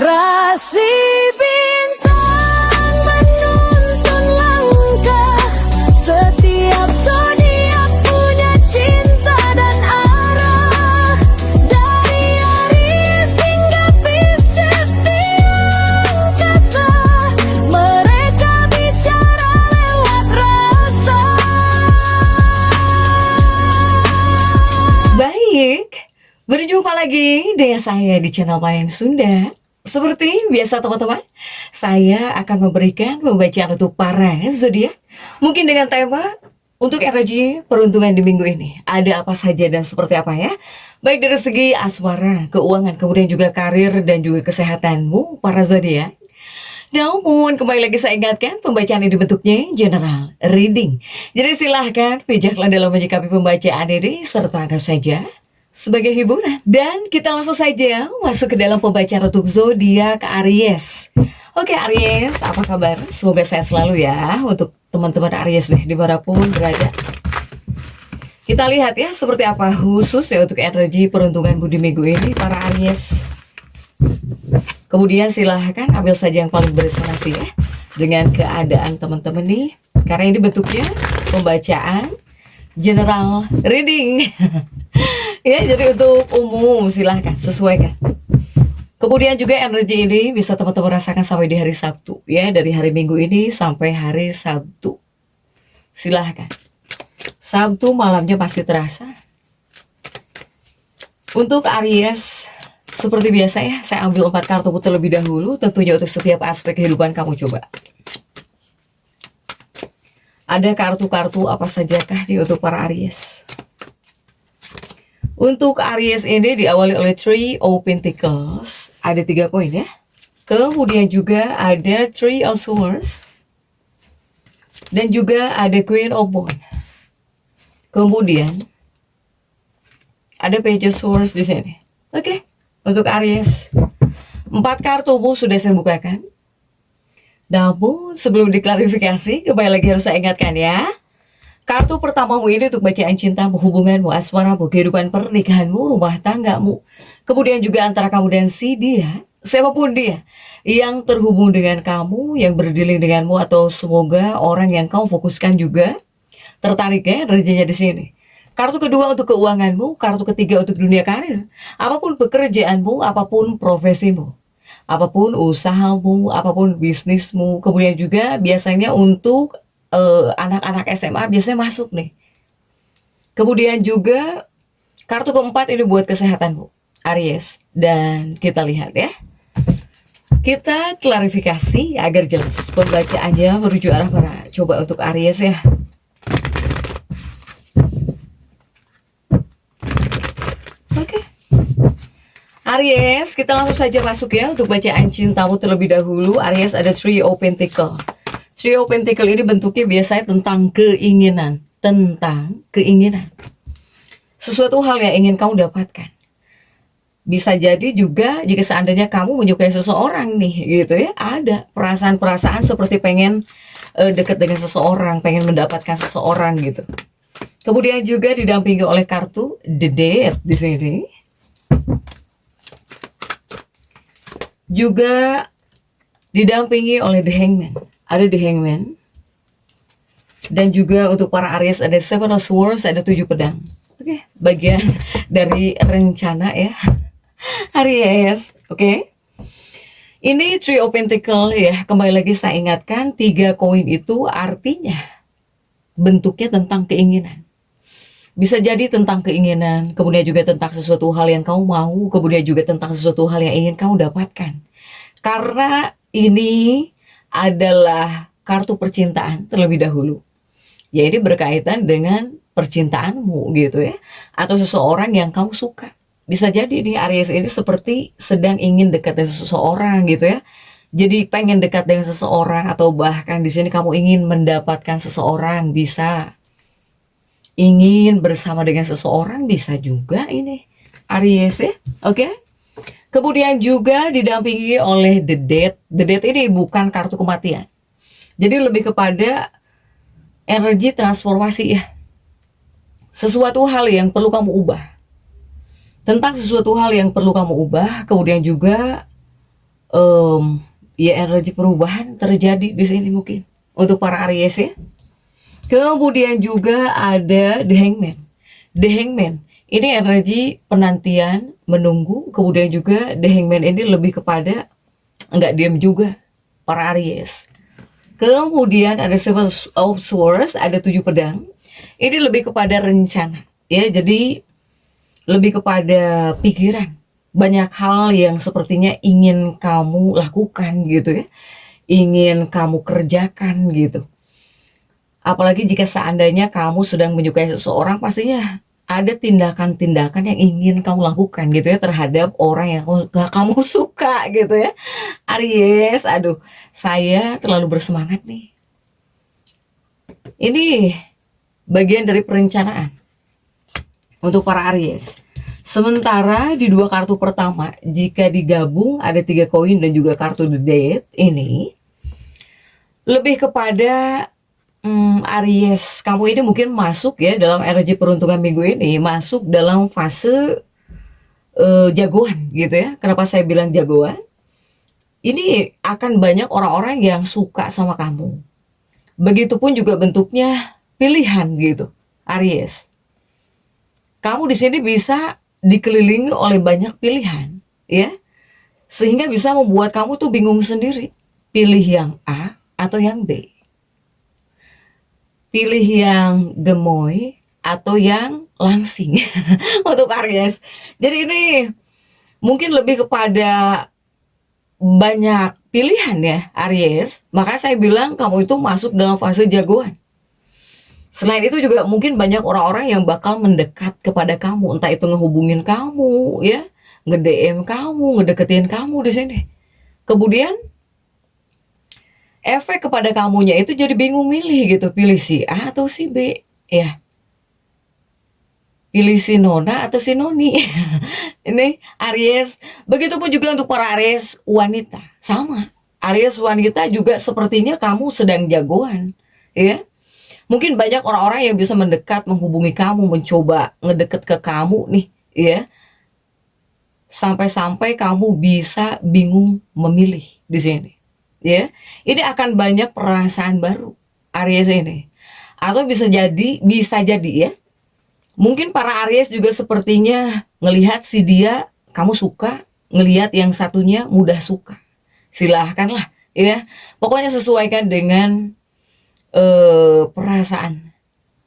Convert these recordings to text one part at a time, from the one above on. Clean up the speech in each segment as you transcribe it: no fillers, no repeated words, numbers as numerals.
Rasi bintang menuntun langkah, setiap zodiak punya cinta dan arah. Dari Aries hingga Pisces di angkasa, mereka bicara lewat rasa. Baik, berjumpa lagi dengan saya di channel Mayan Sunda. Seperti biasa teman-teman, saya akan memberikan pembacaan untuk para zodiak. Mungkin dengan tema untuk energi peruntungan di minggu ini. Ada apa saja dan seperti apa ya? Baik dari segi asmara, keuangan, kemudian juga karir dan juga kesehatanmu para zodiak. Namun kembali lagi saya ingatkan pembacaan ini bentuknya general reading. Jadi silahkan bijaklah dalam menyikapi pembacaan ini serta anggap saja sebagai hiburan. Dan kita langsung saja masuk ke dalam pembacaan untuk zodiak Aries. Oke Aries, apa kabar? Semoga sehat selalu ya untuk teman-teman Aries deh dimanapun berada. Kita lihat ya seperti apa khusus ya untuk energi peruntungan budi minggu ini para Aries. Kemudian silahkan ambil saja yang paling beresonansi ya dengan keadaan teman-teman nih. Karena ini bentuknya pembacaan general reading. Ya, jadi untuk umum silahkan sesuaikan. Kemudian juga energi ini bisa teman-teman rasakan sampai di hari Sabtu ya, dari hari Minggu ini sampai hari Sabtu. Silahkan. Sabtu malamnya pasti terasa. Untuk Aries, seperti biasa ya, saya ambil 4 kartu terlebih dahulu, tentunya untuk setiap aspek kehidupan kamu coba. Ada kartu-kartu apa sajakah nih untuk para Aries? Untuk Aries ini diawali oleh Three of Pentacles, ada 3 koin ya. Kemudian juga ada Three of Swords, dan juga ada Queen of Wands. Kemudian ada Page of Swords di sini. Oke, untuk Aries 4 kartumu sudah saya bukakan. Namun sebelum diklarifikasi, kembali lagi harus saya ingatkan ya. Kartu pertamamu ini untuk bacaan cintamu, hubunganmu, asmaramu, kehidupan pernikahanmu, rumah tanggamu. Kemudian juga antara kamu dan si dia, siapapun dia yang terhubung dengan kamu, yang berdealing denganmu, atau semoga orang yang kamu fokuskan juga tertarik ya energinya di sini. Kartu kedua untuk keuanganmu, kartu ketiga untuk dunia karir. Apapun pekerjaanmu, apapun profesimu, apapun usahamu, apapun bisnismu. Kemudian juga biasanya untuk anak-anak SMA biasanya masuk nih. Kemudian juga kartu keempat ini buat kesehatanmu Aries. Dan kita lihat ya, kita klarifikasi agar jelas pembacaannya menuju arah mana. Coba untuk Aries ya. Oke Aries, kita langsung saja masuk ya untuk bacaan cintamu terlebih dahulu. Aries, ada Three of Pentacles. Three of Pentacles ini bentuknya biasanya tentang keinginan. Tentang keinginan. Sesuatu hal yang ingin kamu dapatkan. Bisa jadi juga jika seandainya kamu menyukai seseorang nih gitu ya. Ada perasaan-perasaan seperti pengen dekat dengan seseorang, pengen mendapatkan seseorang gitu. Kemudian juga didampingi oleh kartu The Death di sini. Juga didampingi oleh The Hangman. Ada The Hangman. Dan juga untuk para Aries ada Seven of Swords, ada 7 pedang. Oke, bagian dari rencana ya Aries. Oke. Ini Three of Pentacles ya. Kembali lagi saya ingatkan, 3 koin itu artinya bentuknya tentang keinginan. Bisa jadi tentang keinginan, kemudian juga tentang sesuatu hal yang kamu mau, kemudian juga tentang sesuatu hal yang ingin kamu dapatkan. Karena ini adalah kartu percintaan terlebih dahulu. Ya, ini berkaitan dengan percintaanmu gitu ya. Atau seseorang yang kamu suka. Bisa jadi nih Aries ini seperti sedang ingin dekat dengan seseorang gitu ya. Jadi pengen dekat dengan seseorang, atau bahkan di sini kamu ingin mendapatkan seseorang, bisa. Ingin bersama dengan seseorang, bisa juga ini Aries ya. Oke. Kemudian juga didampingi oleh The Death. The Death ini bukan kartu kematian. Jadi lebih kepada energi transformasi ya. Sesuatu hal yang perlu kamu ubah. Tentang sesuatu hal yang perlu kamu ubah, kemudian juga ya energi perubahan terjadi di sini mungkin untuk para Aries ya. Kemudian juga ada The Hangman. The Hangman ini energi penantian, menunggu. Kemudian juga The Hangman ini lebih kepada nggak diam juga para Aries. Kemudian ada Seven of Swords, ada 7 pedang. Ini lebih kepada rencana ya. Jadi lebih kepada pikiran. Banyak hal yang sepertinya ingin kamu lakukan gitu ya. Ingin kamu kerjakan gitu. Apalagi jika seandainya kamu sedang menyukai seseorang, pastinya ada tindakan-tindakan yang ingin kamu lakukan gitu ya terhadap orang yang gak kamu suka gitu ya. Aries, aduh, saya terlalu bersemangat nih. Ini bagian dari perencanaan untuk para Aries. Sementara di 2 kartu pertama, jika digabung ada 3 koin dan juga kartu The Death ini lebih kepada Aries, kamu ini mungkin masuk ya dalam energi peruntungan minggu ini, masuk dalam fase jagoan gitu ya. Kenapa saya bilang jagoan? Ini akan banyak orang-orang yang suka sama kamu. Begitupun juga bentuknya pilihan gitu, Aries. Kamu di sini bisa dikelilingi oleh banyak pilihan, ya, sehingga bisa membuat kamu tuh bingung sendiri. Pilih yang A atau yang B. Pilih yang gemoy atau yang langsing untuk Aries. Jadi ini mungkin lebih kepada banyak pilihan ya Aries. Maka saya bilang kamu itu masuk dalam fase jagoan. Selain itu juga mungkin banyak orang-orang yang bakal mendekat kepada kamu, entah itu ngehubungin kamu ya, nge-DM kamu, ngedeketin kamu di sini. Kemudian efek kepada kamunya itu jadi bingung milih gitu, pilih si A atau si B ya. Pilih si Nona atau si Noni. Ini Aries. Begitupun juga untuk para Aries wanita. Sama. Aries wanita juga sepertinya kamu sedang jagoan. Ya. Mungkin banyak orang-orang yang bisa mendekat, menghubungi kamu, mencoba ngedeket ke kamu nih. Ya. Sampai-sampai kamu bisa bingung memilih di sini. Ya. Ini akan banyak perasaan baru Aries ini. Atau bisa jadi ya. Mungkin para Aries juga sepertinya ngelihat si dia kamu suka, ngelihat yang satunya mudah suka. Silahkanlah ya. Pokoknya sesuaikan dengan perasaan,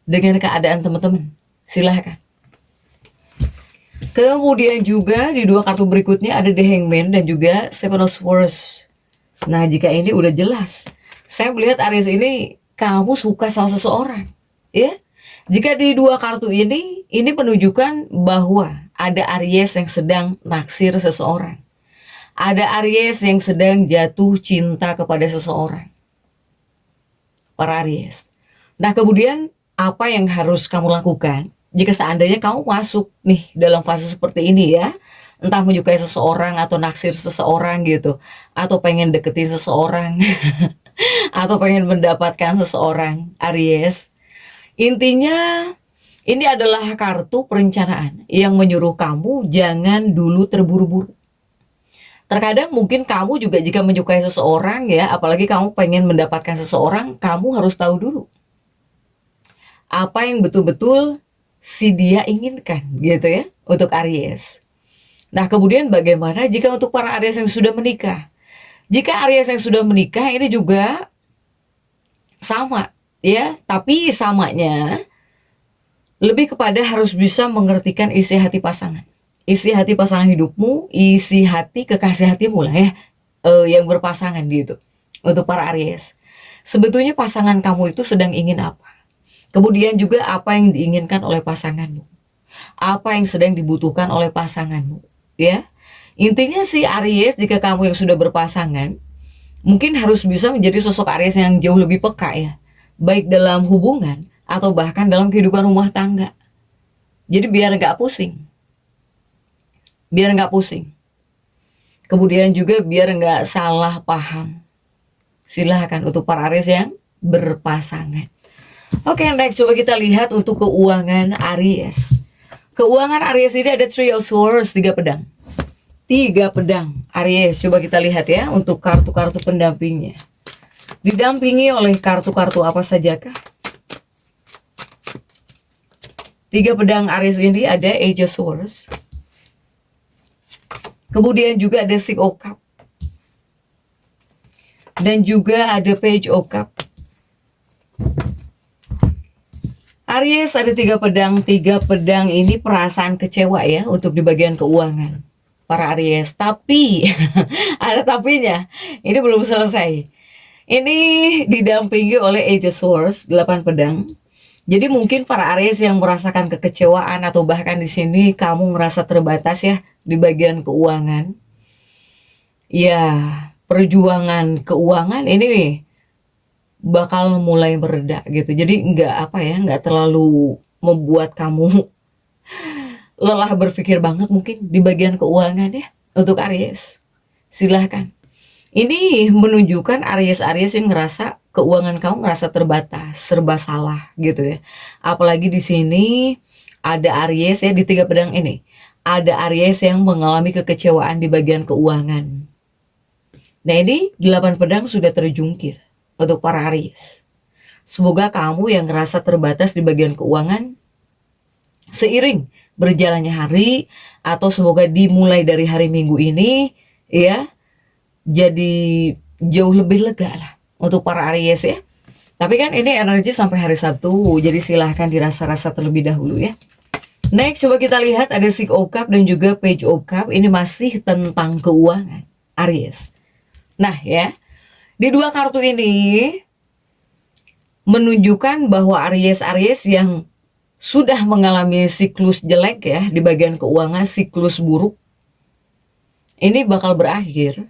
dengan keadaan teman-teman. Silahkan. Kemudian juga di 2 kartu berikutnya ada The Hangman dan juga Seven of Swords. Nah, jika ini udah jelas, saya melihat Aries ini kamu suka sama seseorang, ya. Jika di 2 kartu ini menunjukkan bahwa ada Aries yang sedang naksir seseorang. Ada Aries yang sedang jatuh cinta kepada seseorang. Para Aries. Nah, kemudian apa yang harus kamu lakukan jika seandainya kamu masuk nih dalam fase seperti ini ya? Entah menyukai seseorang atau naksir seseorang gitu, atau pengen deketin seseorang atau pengen mendapatkan seseorang, Aries. Intinya ini adalah kartu perencanaan yang menyuruh kamu jangan dulu terburu-buru. Terkadang mungkin kamu juga jika menyukai seseorang ya, apalagi kamu pengen mendapatkan seseorang, kamu harus tahu dulu apa yang betul-betul si dia inginkan gitu ya untuk Aries. Nah, kemudian bagaimana jika untuk para Aries yang sudah menikah? Jika Aries yang sudah menikah ini juga sama ya, tapi samanya lebih kepada harus bisa mengertikan isi hati pasangan. Isi hati pasangan hidupmu, isi hati kekasih hatimu lah ya, yang berpasangan gitu. Untuk para Aries, sebetulnya pasangan kamu itu sedang ingin apa? Kemudian juga apa yang diinginkan oleh pasanganmu? Apa yang sedang dibutuhkan oleh pasanganmu? Ya, intinya si Aries, jika kamu yang sudah berpasangan, mungkin harus bisa menjadi sosok Aries yang jauh lebih peka ya, baik dalam hubungan atau bahkan dalam kehidupan rumah tangga. Jadi biar nggak pusing. Kemudian juga biar nggak salah paham. Silahkan untuk para Aries yang berpasangan. Oke, next coba kita lihat untuk keuangan Aries. Keuangan Aries ini ada Three of Swords, 3 pedang. 3 pedang. Aries, coba kita lihat ya untuk kartu-kartu pendampingnya. Didampingi oleh kartu-kartu apa sajakah? 3 pedang Aries ini ada Age of Swords. Kemudian juga ada Six of Cups. Dan juga ada Page of Cups. Aries ada 3 pedang. 3 pedang ini perasaan kecewa ya untuk di bagian keuangan para Aries. Tapi ada tapinya. Ini belum selesai. Ini didampingi oleh Age of Swords, 8 pedang. Jadi mungkin para Aries yang merasakan kekecewaan atau bahkan di sini kamu merasa terbatas ya di bagian keuangan. Ya, perjuangan keuangan ini bakal mulai mereda gitu. Jadi nggak terlalu membuat kamu lelah berpikir banget mungkin di bagian keuangan ya untuk Aries. Silahkan. Ini menunjukkan Aries-Aries yang ngerasa keuangan kamu ngerasa terbatas, serba salah gitu ya. Apalagi di sini ada Aries ya di 3 pedang ini. Ada Aries yang mengalami kekecewaan di bagian keuangan. Nah ini 8 pedang sudah terjungkir untuk para Aries. Semoga kamu yang ngerasa terbatas di bagian keuangan seiring berjalannya hari atau semoga dimulai dari hari Minggu ini ya jadi jauh lebih lega lah untuk para Aries ya. Tapi kan ini energi sampai hari Sabtu, jadi silahkan dirasa-rasa terlebih dahulu ya. Next coba kita lihat ada Six of Cups dan juga Page of Cups. Ini masih tentang keuangan Aries. Nah ya, di 2 kartu ini menunjukkan bahwa Aries-Aries yang sudah mengalami siklus jelek ya di bagian keuangan, siklus buruk, ini bakal berakhir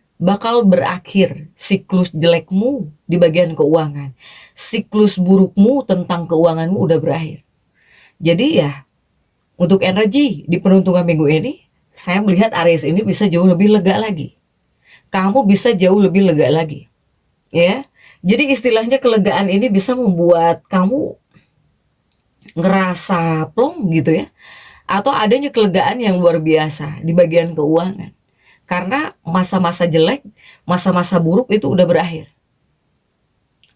siklus jelekmu di bagian keuangan. Siklus burukmu tentang keuanganmu udah berakhir. Jadi ya, untuk energi di penuntungan minggu ini, saya melihat Aries ini bisa jauh lebih lega lagi. Kamu bisa jauh lebih lega lagi. Ya. Jadi istilahnya kelegaan ini bisa membuat kamu ngerasa plong gitu ya. Atau adanya kelegaan yang luar biasa di bagian keuangan. Karena masa-masa jelek, masa-masa buruk itu udah berakhir.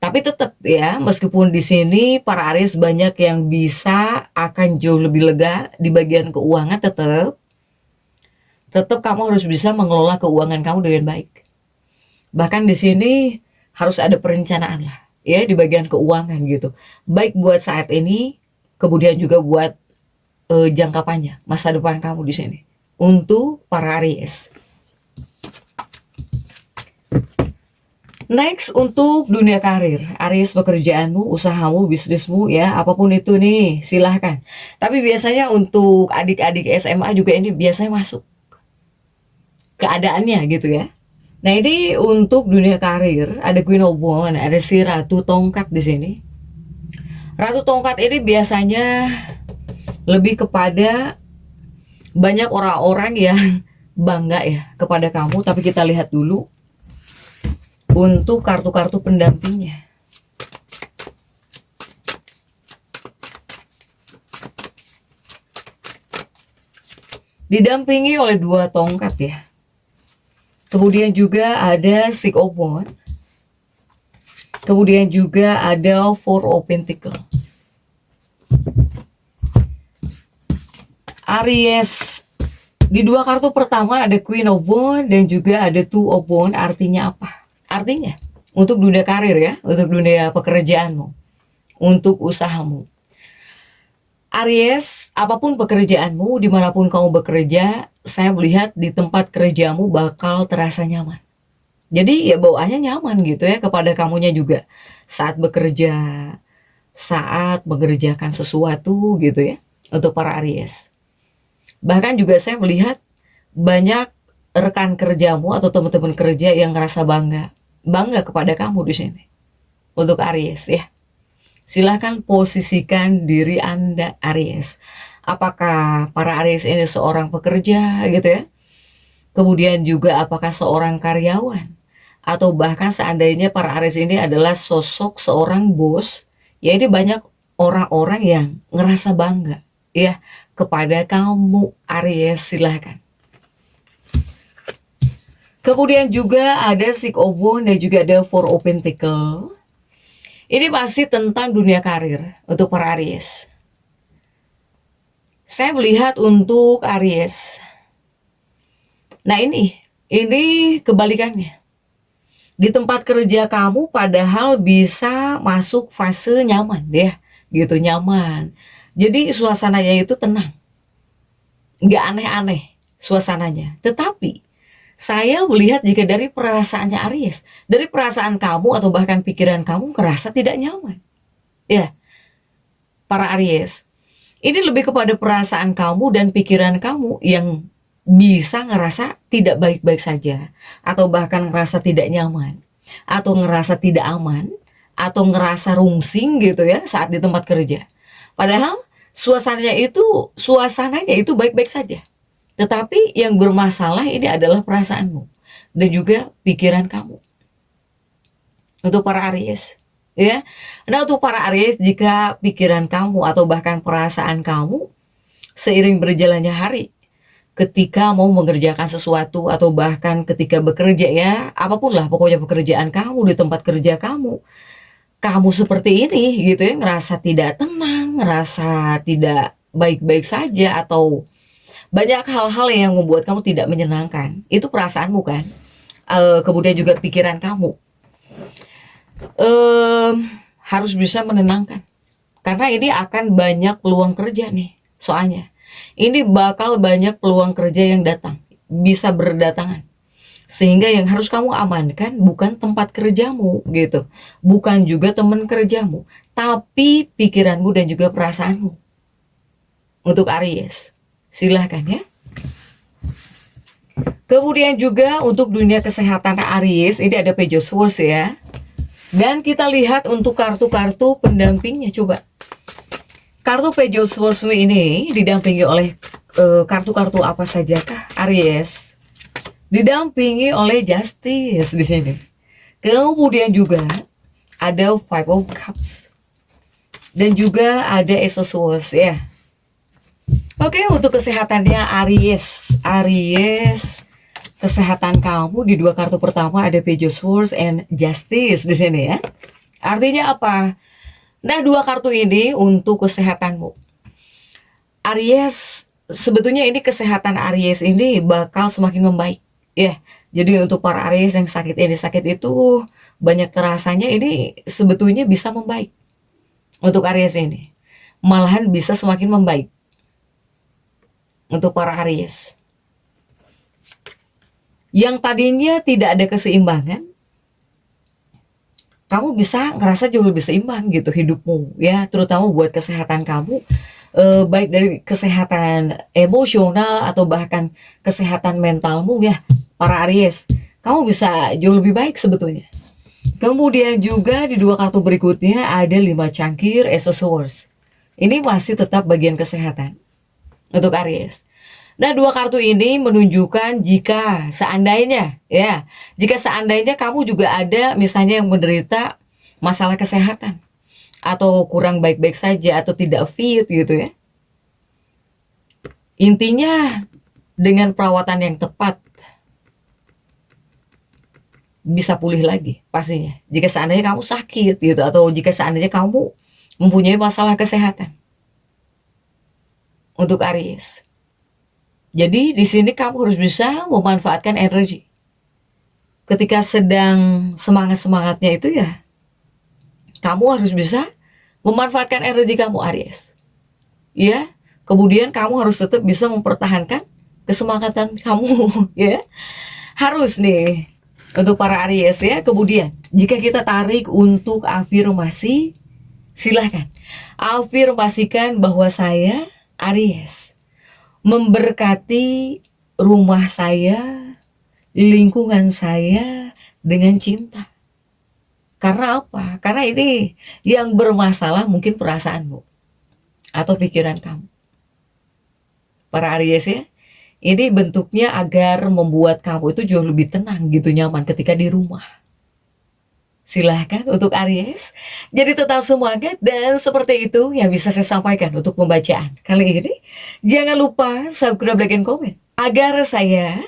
Tapi tetap ya, meskipun di sini para Aries banyak yang bisa akan jauh lebih lega di bagian keuangan, tetap kamu harus bisa mengelola keuangan kamu dengan baik. Bahkan di sini harus ada perencanaan lah ya di bagian keuangan gitu. Baik buat saat ini, kemudian juga buat jangka panjang masa depan kamu di sini. Untuk para Aries. Next untuk dunia karir, Aries pekerjaanmu, usahamu, bisnismu ya, apapun itu nih silahkan. Tapi biasanya untuk adik-adik SMA juga ini biasanya masuk keadaannya gitu ya. Nah ini untuk dunia karir, ada Queen of Wands, ada si Ratu Tongkat di sini. Ratu Tongkat ini biasanya lebih kepada banyak orang-orang yang bangga ya kepada kamu, tapi kita lihat dulu untuk kartu-kartu pendampingnya. Didampingi oleh 2 tongkat ya. Kemudian juga ada Six of Wands. Kemudian juga ada Four of Pentacles. Aries di 2 kartu pertama ada Queen of Wands dan juga ada Two of Wands. Artinya apa? Artinya untuk dunia karir ya, untuk dunia pekerjaanmu, untuk usahamu. Aries, apapun pekerjaanmu, dimanapun kamu bekerja, saya melihat di tempat kerjamu bakal terasa nyaman. Jadi ya bawaannya nyaman gitu ya kepada kamunya juga saat bekerja, saat mengerjakan sesuatu gitu ya untuk para Aries. Bahkan juga saya melihat banyak rekan kerjamu atau teman-teman kerja yang ngerasa bangga kepada kamu di sini. Untuk Aries ya. Silahkan posisikan diri Anda Aries. Apakah para Aries ini seorang pekerja gitu ya? Kemudian juga apakah seorang karyawan? Atau bahkan seandainya para Aries ini adalah sosok seorang bos, ya ini banyak orang-orang yang ngerasa bangga ya kepada kamu Aries. Silahkan. Kemudian juga ada Six of Wands dan juga ada Four of Pentacles. Ini masih tentang dunia karir untuk para Aries. Saya melihat untuk Aries. Nah ini kebalikannya. Di tempat kerja kamu padahal bisa masuk fase nyaman ya, gitu nyaman. Jadi suasananya itu tenang. Nggak aneh-aneh suasananya. Tetapi saya melihat jika dari perasaannya Aries, dari perasaan kamu atau bahkan pikiran kamu ngerasa tidak nyaman. Ya, para Aries, ini lebih kepada perasaan kamu dan pikiran kamu yang bisa ngerasa tidak baik-baik saja, atau bahkan ngerasa tidak nyaman, atau ngerasa tidak aman, atau ngerasa rungsing gitu ya saat di tempat kerja. Padahal suasananya itu baik-baik saja. Tetapi yang bermasalah ini adalah perasaanmu dan juga pikiran kamu. Untuk para Aries, ya. Nah, untuk para Aries, jika pikiran kamu atau bahkan perasaan kamu seiring berjalannya hari, ketika mau mengerjakan sesuatu atau bahkan ketika bekerja ya, apapun lah pokoknya pekerjaan kamu di tempat kerja kamu seperti ini gitu ya, ngerasa tidak tenang, ngerasa tidak baik-baik saja, atau banyak hal-hal yang membuat kamu tidak menyenangkan. Itu perasaanmu kan. Kemudian juga pikiran kamu harus bisa menenangkan. Karena ini akan banyak peluang kerja nih. Soalnya ini bakal banyak peluang kerja yang datang, bisa berdatangan. Sehingga yang harus kamu amankan bukan tempat kerjamu gitu, bukan juga teman kerjamu, tapi pikiranmu dan juga perasaanmu. Untuk Aries, silahkan ya. Kemudian juga untuk dunia kesehatan Aries, ini ada Page of Swords ya. Dan kita lihat untuk kartu-kartu pendampingnya, coba. Kartu Page of Swords ini didampingi oleh kartu-kartu apa sajakah Aries? Didampingi oleh Justice di sini. Kemudian juga ada Five of Cups. Dan juga ada Ace of Swords ya. Oke, untuk kesehatannya Aries, kesehatan kamu di dua kartu pertama ada Page of Swords and Justice di sini ya. Artinya apa? Nah, dua kartu ini untuk kesehatanmu. Aries, sebetulnya ini kesehatan Aries ini bakal semakin membaik ya. Jadi untuk para Aries yang sakit itu banyak terasanya ini sebetulnya bisa membaik. Untuk Aries ini malahan bisa semakin membaik. Untuk para Aries yang tadinya tidak ada keseimbangan, kamu bisa ngerasa jauh lebih seimbang gitu hidupmu ya, terutama buat kesehatan kamu, baik dari kesehatan emosional atau bahkan kesehatan mentalmu ya, para Aries. Kamu bisa jauh lebih baik sebetulnya. Kemudian juga di dua kartu berikutnya ada 5 cangkir Ace of Swords. Ini masih tetap bagian kesehatan untuk Aries. Nah, dua kartu ini menunjukkan jika seandainya kamu juga ada misalnya yang menderita masalah kesehatan atau kurang baik-baik saja atau tidak fit gitu ya. Intinya dengan perawatan yang tepat bisa pulih lagi pastinya. Jika seandainya kamu sakit gitu atau jika seandainya kamu mempunyai masalah kesehatan. Untuk Aries. Jadi di sini kamu harus bisa memanfaatkan energi. Ketika sedang semangat-semangatnya itu ya, kamu harus bisa memanfaatkan energi kamu Aries. Ya, kemudian kamu harus tetap bisa mempertahankan kesemangatan kamu ya. Harus nih untuk para Aries ya. Kemudian jika kita tarik untuk afirmasi, silahkan afirmasikan bahwa saya Aries memberkati rumah saya, lingkungan saya dengan cinta. Karena apa? Karena ini yang bermasalah mungkin perasaanmu atau pikiran kamu. Para Aries ya, ini bentuknya agar membuat kamu itu jauh lebih tenang gitu, nyaman ketika di rumah. Silahkan untuk Aries, jadi tetap semangat dan seperti itu yang bisa saya sampaikan untuk pembacaan kali ini. Jangan lupa subscribe, like, dan komen agar saya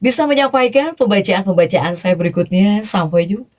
bisa menyampaikan pembacaan-pembacaan saya berikutnya. Sampai jumpa.